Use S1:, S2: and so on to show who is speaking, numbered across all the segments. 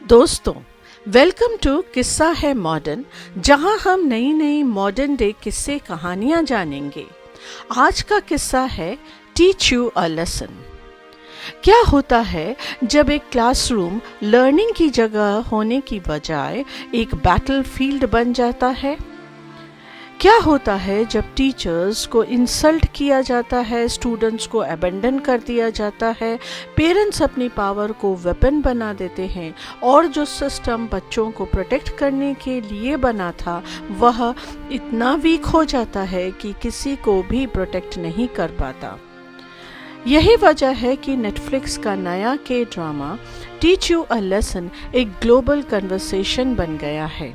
S1: दोस्तों, welcome to किस्सा है मॉडर्न, जहां हम नई नई मॉडर्न डे किस्से कहानियां जानेंगे। आज का किस्सा है टीच यू अ लेसन। क्या होता है जब एक क्लासरूम लर्निंग की जगह होने की बजाय एक बैटलफील्ड बन जाता है? क्या होता है जब टीचर्स को इंसल्ट किया जाता है, स्टूडेंट्स को अबेंडन कर दिया जाता है, पेरेंट्स अपनी पावर को वेपन बना देते हैं और जो सिस्टम बच्चों को प्रोटेक्ट करने के लिए बना था वह इतना वीक हो जाता है कि किसी को भी प्रोटेक्ट नहीं कर पाता। यही वजह है कि नेटफ्लिक्स का नया के drama teach you a lesson एक ग्लोबल कन्वर्सेशन बन गया है,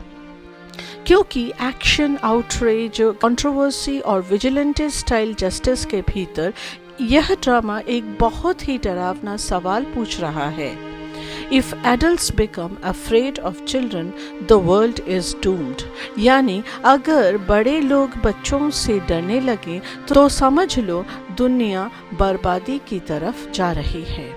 S1: क्योंकि एक्शन, आउटरेज, कंट्रोवर्सी और विजिलेंटे स्टाइल जस्टिस के भीतर यह ड्रामा एक बहुत ही डरावना सवाल पूछ रहा है। If adults become afraid of children, the world is doomed। यानी अगर बड़े लोग बच्चों से डरने लगे तो समझ लो दुनिया बर्बादी की तरफ जा रही है।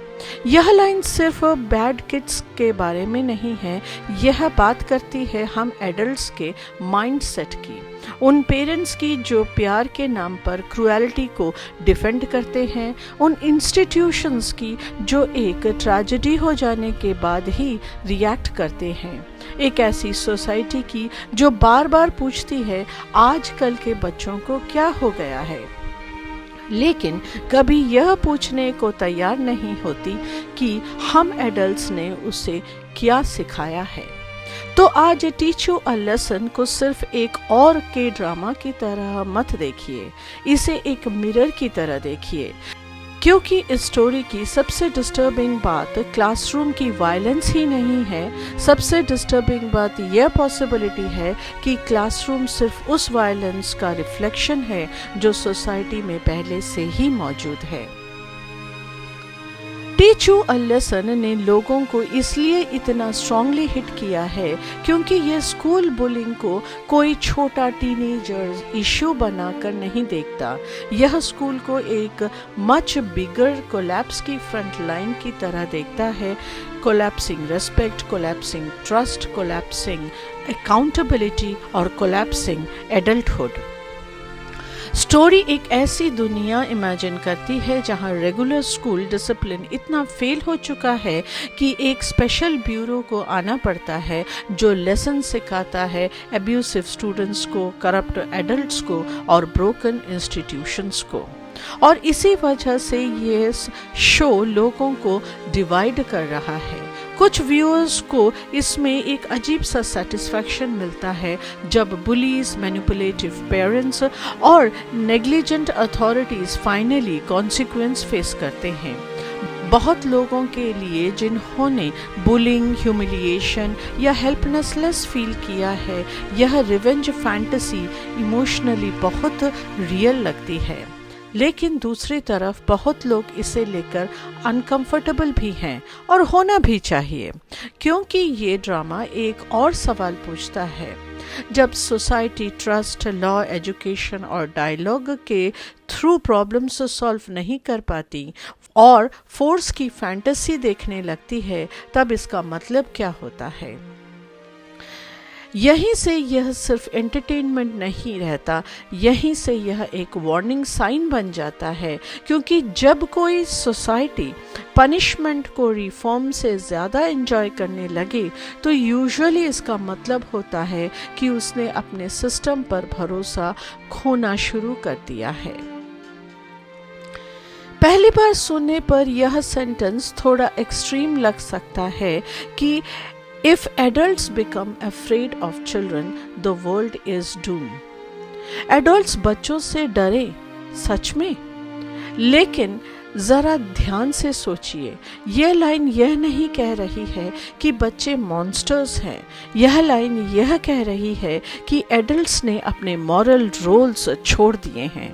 S1: यह लाइन सिर्फ बैड किड्स के बारे में नहीं है, यह बात करती है हम एडल्ट्स के माइंडसेट की, उन पेरेंट्स की जो प्यार के नाम पर क्रुएलिटी को डिफेंड करते हैं, उन इंस्टीट्यूशंस की जो एक ट्रेजेडी हो जाने के बाद ही रिएक्ट करते हैं, एक ऐसी सोसाइटी की जो बार बार पूछती है आजकल के बच्चों को क्या हो गया है, लेकिन कभी यह पूछने को तैयार नहीं होती कि हम एडल्ट्स ने उसे क्या सिखाया है। तो आज टीच यू अ लेसन को सिर्फ एक और के ड्रामा की तरह मत देखिए, इसे एक मिरर की तरह देखिए, क्योंकि इस स्टोरी की सबसे डिस्टर्बिंग बात क्लासरूम की वायलेंस ही नहीं है। सबसे डिस्टर्बिंग बात यह पॉसिबिलिटी है कि क्लासरूम सिर्फ उस वायलेंस का रिफ्लेक्शन है जो सोसाइटी में पहले से ही मौजूद है। टीच यू अ लेसन ने लोगों को इसलिए इतना स्ट्रांगली हिट किया है क्योंकि यह स्कूल बुलिंग को कोई छोटा टीनेजर इश्यू बनाकर नहीं देखता। यह स्कूल को एक मच बिगर कोलैप्स की फ्रंट लाइन की तरह देखता है। Collapsing respect, collapsing trust, collapsing accountability और कोलैप्सिंग एडल्टहुड। स्टोरी एक ऐसी दुनिया इमेजिन करती है जहां रेगुलर स्कूल डिसिप्लिन इतना फेल हो चुका है कि एक स्पेशल ब्यूरो को आना पड़ता है जो लेसन सिखाता है एब्यूसिव स्टूडेंट्स को, करप्ट एडल्ट्स को और ब्रोकन इंस्टीट्यूशंस को। और इसी वजह से ये शो लोगों को डिवाइड कर रहा है। कुछ व्यूअर्स को इसमें एक अजीब सा सेटिस्फैक्शन मिलता है जब बुलीज, मैनिपुलेटिव पेरेंट्स और negligent authorities finally consequence face करते हैं। बहुत लोगों के लिए जिन्होंने बुलिंग, ह्यूमिलिएशन या हेल्पलेसनेस फील किया है, यह रिवेंज फैंटेसी इमोशनली बहुत रियल लगती है। लेकिन दूसरी तरफ बहुत लोग इसे लेकर अनकंफर्टेबल भी हैं और होना भी चाहिए, क्योंकि ये ड्रामा एक और सवाल पूछता है। जब सोसाइटी ट्रस्ट, लॉ, एजुकेशन और डायलॉग के थ्रू प्रॉब्लम्स सॉल्व नहीं कर पाती और फोर्स की फैंटेसी देखने लगती है, तब इसका मतलब क्या होता है? यहीं से यह सिर्फ एंटरटेनमेंट नहीं रहता, यहीं से यह एक वार्निंग साइन बन जाता है, क्योंकि जब कोई सोसाइटी पनिशमेंट को रिफॉर्म से ज़्यादा एंजॉय करने लगे तो यूजुअली इसका मतलब होता है कि उसने अपने सिस्टम पर भरोसा खोना शुरू कर दिया है। पहली बार सुनने पर यह सेंटेंस थोड़ा एक्सट्रीम लग सकता है कि If adults become afraid of children, the world is doomed। Adults बच्चों से डरे, सच में? लेकिन जरा ध्यान से सोचिए, यह लाइन यह नहीं कह रही है कि बच्चे मॉन्स्टर्स हैं। यह लाइन यह कह रही है कि एडल्ट्स ने अपने मॉरल रोल्स छोड़ दिए हैं।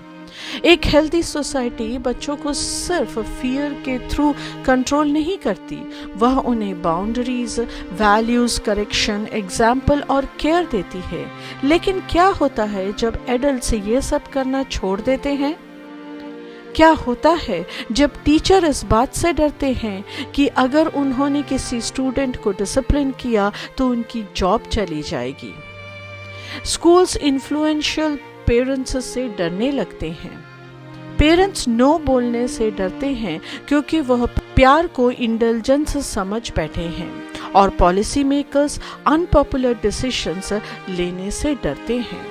S1: एक हेल्दी सोसाइटी बच्चों को सिर्फ फियर के थ्रू कंट्रोल नहीं करती, वह उन्हें बाउंड्रीज, वैल्यूज, करेक्शन, एग्जाम्पल और केयर देती है। लेकिन क्या होता है जब एडल्ट्स ये सब करना छोड़ देते हैं? क्या होता है जब टीचर इस बात से डरते हैं कि अगर उन्होंने किसी स्टूडेंट को डिसिप्लिन किया तो उनकी जॉब चली जाएगी। स्कूल्स इन्फ्लुएंशियल पेरेंट्स से डरने लगते हैं। पेरेंट्स नो बोलने से डरते हैं क्योंकि वह प्यार को इंडल्जेंस समझ बैठे हैं और पॉलिसी मेकर्स अनपॉपुलर डिसीजंस लेने से डरते हैं।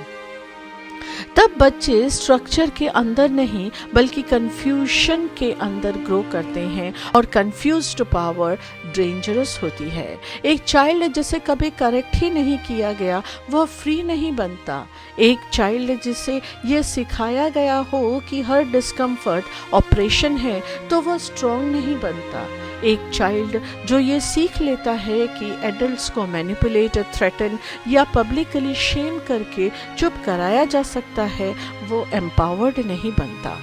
S1: तब बच्चे स्ट्रक्चर के अंदर नहीं बल्कि कंफ्यूजन के अंदर ग्रो करते हैं और कंफ्यूज्ड पावर डेंजरस होती है। एक चाइल्ड जिसे कभी करेक्ट ही नहीं किया गया वह फ्री नहीं बनता। एक चाइल्ड जिसे यह सिखाया गया हो कि हर डिस्कम्फर्ट ऑपरेशन है तो वह स्ट्रॉन्ग नहीं बनता। एक चाइल्ड जो ये सीख लेता है कि एडल्ट्स को मैनिपुलेट, थ्रेटन या पब्लिकली शेम करके चुप कराया जा सकता है वो एम्पावर्ड नहीं बनता।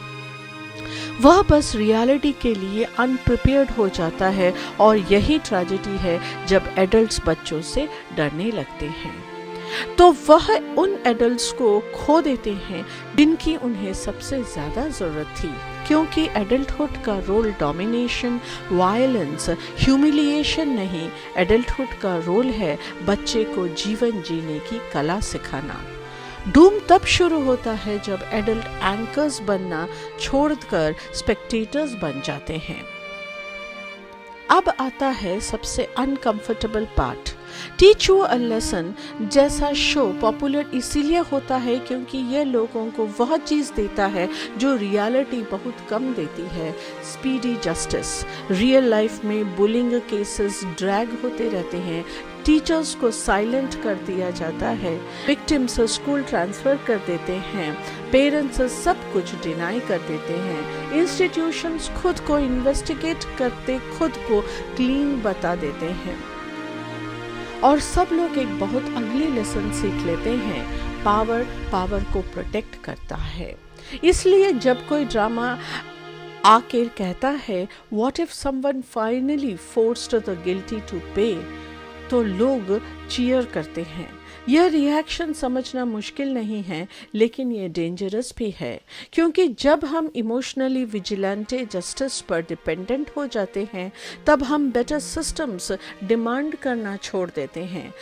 S1: वह बस रियलिटी के लिए अनप्रिपेयर्ड हो जाता है और यही ट्रेजेडी है जब एडल्ट्स बच्चों से डरने लगते हैं तो वह उन एडल्ट्स को खो देते हैं जिनकी उन्हें सबसे ज़्यादा ज़रूरत थी, क्योंकि एडल्टहुड का रोल डोमिनेशन, वायलेंस, ह्यूमिलिएशन नहीं, एडल्टहुड का रोल है बच्चे को जीवन जीने की कला सिखाना। डूम तब शुरू होता है जब एडल्ट एंकर्स बनना छोड़कर स्पेक्टेटर्स बन जाते हैं। अब आता है सबसे uncomfortable part. Teach you a lesson जैसा शो पॉपुलर इसीलिए होता है क्योंकि यह लोगों को वह चीज़ देता है जो रियलिटी बहुत कम देती है, स्पीडी जस्टिस। रियल लाइफ में बुलिंग केसेस ड्रैग होते रहते हैं, टीचर्स को साइलेंट कर दिया जाता है, विक्टिम्स स्कूल ट्रांसफ़र कर देते हैं, पेरेंट्स सब कुछ डिनाई कर देते हैं, इंस्टीट्यूशंस खुद को इन्वेस्टिगेट करते खुद को क्लीन बता देते हैं और सब लोग एक बहुत अगली लेसन सीख लेते हैं। पावर को प्रोटेक्ट करता है। इसलिए जब कोई ड्रामा आके कहता है what if someone finally forced the guilty to pay, तो लोग चीयर करते हैं। यह रिएक्शन समझना मुश्किल नहीं है लेकिन ये डेंजरस भी है, क्योंकि जब हम इमोशनली विजिलेंटे जस्टिस पर डिपेंडेंट हो जाते हैं तब हम बेटर सिस्टम्स डिमांड करना छोड़ देते हैं।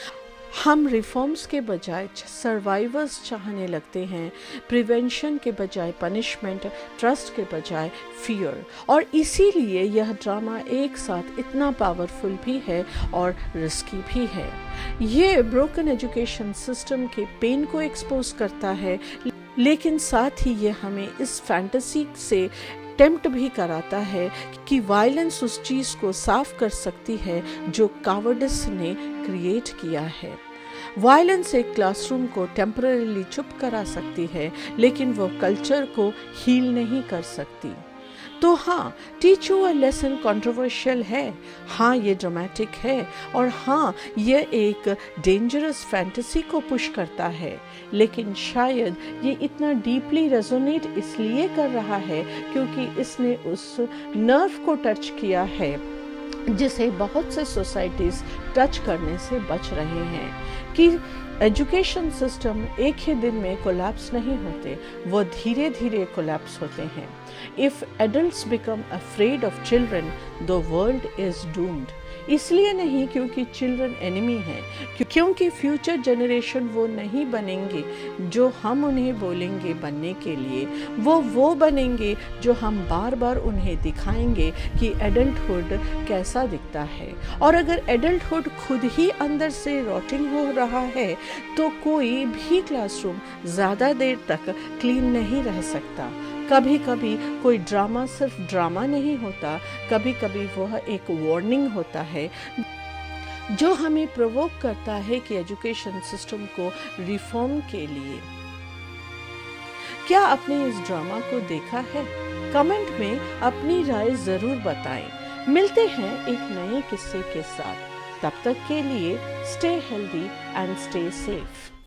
S1: हम रिफॉर्म्स के बजाय सर्वाइवर्स चाहने लगते हैं, प्रिवेंशन के बजाय पनिशमेंट, ट्रस्ट के बजाय फियर। और इसीलिए यह ड्रामा एक साथ इतना पावरफुल भी है और रिस्की भी है। ये ब्रोकन एजुकेशन सिस्टम के पेन को एक्सपोज करता है, लेकिन साथ ही ये हमें इस फैंटेसी से टेम्प्ट भी कराता है कि वायलेंस उस चीज़ को साफ कर सकती है जो कावर्डिस ने क्रिएट किया है। वायलेंस एक क्लासरूम को टेम्पररीली चुप करा सकती है लेकिन वो कल्चर को हील नहीं कर सकती। तो हाँ, teach you a lesson controversial है, हाँ ये ड्रामेटिक है और हाँ ये एक डेंजरस फैंटेसी को पुश करता है, लेकिन शायद ये इतना डीपली रेजोनेट इसलिए कर रहा है क्योंकि इसने उस नर्व को टच किया है जिसे बहुत से सोसाइटीज़ टच करने से बच रहे हैं कि एजुकेशन सिस्टम एक ही दिन में कोलैप्स नहीं होते, वो धीरे धीरे कोलैप्स होते हैं। If adults become afraid of children, the world is doomed. इसलिए नहीं क्योंकि चिल्ड्रन एनिमी हैं, क्योंकि फ्यूचर जनरेशन वो नहीं बनेंगे जो हम उन्हें बोलेंगे बनने के लिए, वो बनेंगे जो हम बार बार उन्हें दिखाएंगे कि एडल्टहुड कैसा दिखता है। और अगर एडल्टहुड खुद ही अंदर से रॉटिंग हो रहा है तो कोई भी क्लासरूम ज़्यादा देर तक क्लीन नहीं रह सकता। कभी कभी कोई ड्रामा सिर्फ ड्रामा नहीं होता, कभी कभी वह एक वार्निंग होता है जो हमें प्रोवोक करता है कि एजुकेशन सिस्टम को रिफॉर्म के लिए। क्या आपने इस ड्रामा को देखा है? कमेंट में अपनी राय ज़रूर बताएं। मिलते हैं एक नए किस्से के साथ, तब तक के लिए stay healthy and stay safe.